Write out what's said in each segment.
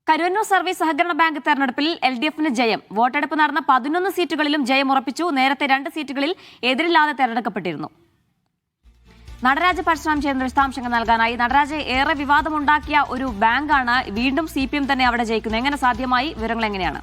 Karuvannur service സഹകരണ bank തെരഞ്ഞെടുപ്പിൽ LDFന് ജയം. വോട്ടെടുപ്പ് നടന്ന 11 സീറ്റുകളിലും ജയം ഉറപ്പിച്ചു. നേരത്തെ 2 സീറ്റുകളിൽ എതിരില്ലാതെ തെരഞ്ഞെടുക്കപ്പെട്ടിരുന്നു. നടരാജ് പരശുറാം ചേർന്ന വിശദാംശങ്ങൾ നൽകാനായി. നടരാജ്, ഏറെ വിവാദമുണ്ടാക്കിയ ഒരു ബാങ്കാണ്. വീണ്ടും CPM തന്നെ അവിടെ ജയിക്കുന്നത്. എങ്ങനെ സാധ്യമായി? വിവരങ്ങൾ എങ്ങനെയാണ്?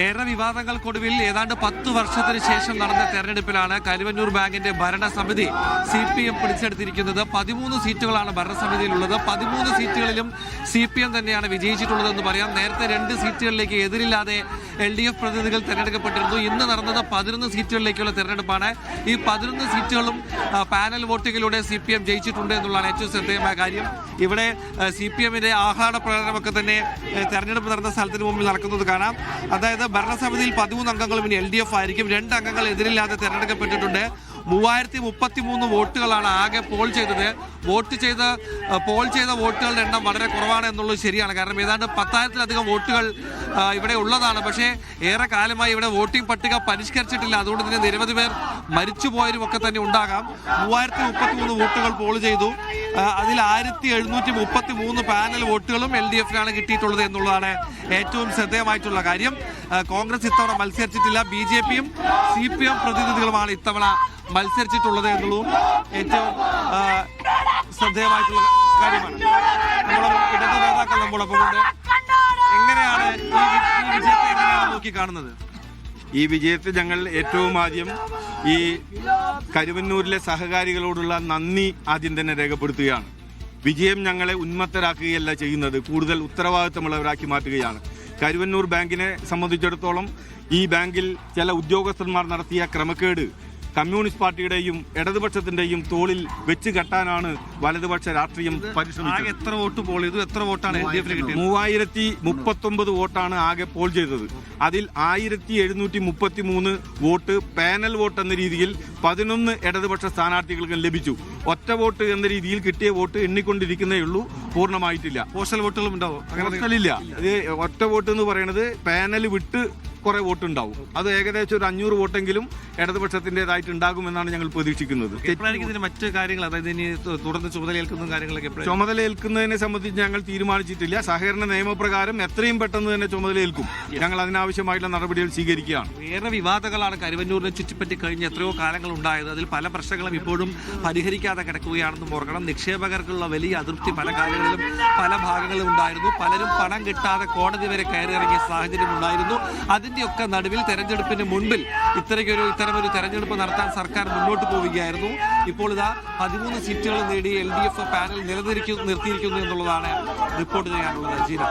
ഏറെ വിവാദങ്ങൾക്കൊടുവിൽ ഏതാണ്ട് 10 വർഷത്തിന് ശേഷം നടന്ന തെരഞ്ഞെടുപ്പിലാണ് കരുവന്നൂർ ബാങ്കിന്റെ ഭരണസമിതി CPM പിടിച്ചെടുത്തിരിക്കുന്നത്. 13 സീറ്റുകളാണ് ഭരണസമിതിയിലുള്ളത്. 13 സീറ്റുകളിലും CPM തന്നെയാണ് വിജയിച്ചിട്ടുള്ളതെന്ന് പറയാം. നേരത്തെ 2 സീറ്റുകളിലേക്ക് എതിരില്ലാതെ LDF പ്രതിനിധികൾ തെരഞ്ഞെടുക്കപ്പെട്ടിരുന്നു. ഇന്ന് നടന്നത് 11 സീറ്റുകളിലേക്കുള്ള തെരഞ്ഞെടുപ്പാണ്. ഈ 11 സീറ്റുകളും പാനൽ വോട്ടിങ്ങിലൂടെ CPM ജയിച്ചിട്ടുണ്ട് എന്നുള്ളതാണ് ഏറ്റവും ശ്രദ്ധേയമായ കാര്യം. ഇവിടെ CPMന്റെ ആഹ്ലാദ പ്രകടനമൊക്കെ തന്നെ തെരഞ്ഞെടുപ്പ് നടന്ന സ്ഥലത്തിന് മുമ്പിൽ നടക്കുന്നത് കാണാം. അതായത് ഭരണസമിതിയിൽ 13 അംഗങ്ങളും ഇനി LDF ആയിരിക്കും. 2 അംഗങ്ങൾ എതിരില്ലാതെ തെരഞ്ഞെടുക്കപ്പെട്ടിട്ടുണ്ട്. 3033 വോട്ടുകളാണ് ആകെ പോൾ ചെയ്തത്. പോൾ ചെയ്ത വോട്ടുകളുടെ എണ്ണം വളരെ കുറവാണ് എന്നുള്ളത് ശരിയാണ്. കാരണം ഏതാണ്ട് 10,000-ലധികം വോട്ടുകൾ ഇവിടെ ഉള്ളതാണ്. പക്ഷേ ഏറെ കാലമായി ഇവിടെ വോട്ടിംഗ് പട്ടിക പരിഷ്കരിച്ചിട്ടില്ല. അതുകൊണ്ട് തന്നെ നിരവധി പേർ മരിച്ചുപോയവരും ഒക്കെ തന്നെ ഉണ്ടാകാം. 3033 വോട്ടുകൾ പോൾ ചെയ്തു. അതിൽ 1733 പാനൽ വോട്ടുകളും LDFനാണ് കിട്ടിയിട്ടുള്ളത് എന്നുള്ളതാണ് ഏറ്റവും ശ്രദ്ധേയമായിട്ടുള്ള കാര്യം. കോൺഗ്രസ് ഇത്തവണ മത്സരിച്ചിട്ടില്ല. BJPയും CPM പ്രതിനിധികളുമാണ് ഇത്തവണ മത്സരിച്ചിട്ടുള്ളത് എന്നുള്ളതും ഏറ്റവും ശ്രദ്ധേയമായിട്ടുള്ള കാര്യമാണ്. ഇടത് നേതാക്കൾ നമ്മളൊപ്പം കൊണ്ട് എങ്ങനെയാണ് ഈ വിജയത്തെ എങ്ങനെയാണ് നോക്കി കാണുന്നത്? ഈ വിജയത്തെ ഞങ്ങൾ ഏറ്റവും ആദ്യം ഈ കരുവന്നൂരിലെ സഹകാരികളോടുള്ള നന്ദി ആദ്യം തന്നെ രേഖപ്പെടുത്തുകയാണ്. വിജയം ഞങ്ങളെ ഉന്മത്തരാക്കുകയല്ല ചെയ്യുന്നത്, കൂടുതൽ ഉത്തരവാദിത്തമുള്ളവരാക്കി മാറ്റുകയാണ്. കരുവന്നൂർ ബാങ്കിനെ സംബന്ധിച്ചിടത്തോളം ഈ ബാങ്കിൽ ചില ഉദ്യോഗസ്ഥന്മാർ നടത്തിയ ക്രമക്കേട് കമ്മ്യൂണിസ്റ്റ് പാർട്ടിയുടെയും ഇടതുപക്ഷത്തിന്റെയും തോളിൽ വെച്ച് കെട്ടാനാണ് വലതുപക്ഷ രാഷ്ട്രീയം പരിശ്രമിച്ചത്. എത്ര വോട്ട് പോൾ ചെയ്തു? എത്ര വോട്ടാണ് LDFന് കിട്ടിയത്? 3039 വോട്ടാണ് ആകെ പോൾ ചെയ്തത്. അതിൽ 1733 വോട്ട് പാനൽ വോട്ട് എന്ന രീതിയിൽ 11 ഇടതുപക്ഷ സ്ഥാനാർത്ഥികൾക്ക് ലഭിച്ചു. ഒറ്റ വോട്ട് എന്ന രീതിയിൽ കിട്ടിയ വോട്ട് എണ്ണിക്കൊണ്ടിരിക്കുന്നേ ഉള്ളൂ, പൂർണ്ണമായിട്ടില്ല. പോസ്റ്റൽ വോട്ടുകളും ഉണ്ടാവും? പോസ്റ്റലില്ല. ഇത് ഒറ്റ വോട്ട് എന്ന് പറയുന്നത് പാനൽ വിട്ട് കുറെ വോട്ടുണ്ടാവും. അത് ഏകദേശം ഒരു 500 വോട്ടെങ്കിലും ഇടതുപക്ഷത്തിൻ്റെതായിട്ട് ഉണ്ടാകുമെന്നാണ് ഞങ്ങൾ പ്രതീക്ഷിക്കുന്നത്. മറ്റു കാര്യങ്ങൾ, അതായത് ഇനി തുടർന്ന് ചുമതലയേൽക്കുന്ന കാര്യങ്ങളൊക്കെ ചുമതലയേൽക്കുന്നതിനെ സംബന്ധിച്ച് ഞങ്ങൾ തീരുമാനിച്ചിട്ടില്ല. സഹകരണ നിയമപ്രകാരം എത്രയും പെട്ടെന്ന് തന്നെ ചുമതലയേൽക്കും. ഞങ്ങൾ അതിനാവശ്യമായിട്ടുള്ള നടപടികൾ സ്വീകരിക്കുകയാണ്. ഏറെ വിവാദങ്ങളാണ് കരുവന്നൂരിനെ ചുറ്റിപ്പറ്റി കഴിഞ്ഞ് എത്രയോ കാലങ്ങൾ ഉണ്ടായത്. അതിൽ പല പ്രശ്നങ്ങളും ഇപ്പോഴും പരിഹരിക്കാതെ കിടക്കുകയാണെന്നും ഓർക്കണം. നിക്ഷേപകർക്കുള്ള വലിയ അതൃപ്തി പല കാര്യങ്ങളിലും പല ഭാഗങ്ങളിലും ഉണ്ടായിരുന്നു. പലരും പണം കിട്ടാതെ കോടതി വരെ കയറിയിറങ്ങിയ സാഹചര്യം ഉണ്ടായിരുന്നു. അതിന്റെയൊക്കെ നടുവിൽ തെരഞ്ഞെടുപ്പിന് മുൻപിൽ ഇത്തരമൊരു തെരഞ്ഞെടുപ്പ് നടത്താൻ സർക്കാർ മുന്നോട്ട് പോവുകയായിരുന്നു. ഇപ്പോൾ ഇതാ 13 സീറ്റുകൾ നേടി LDF പാനൽ നിർത്തിയിരിക്കുന്നു എന്നുള്ളതാണ് റിപ്പോർട്ട് ചെയ്യാനുള്ളത്. ജീന.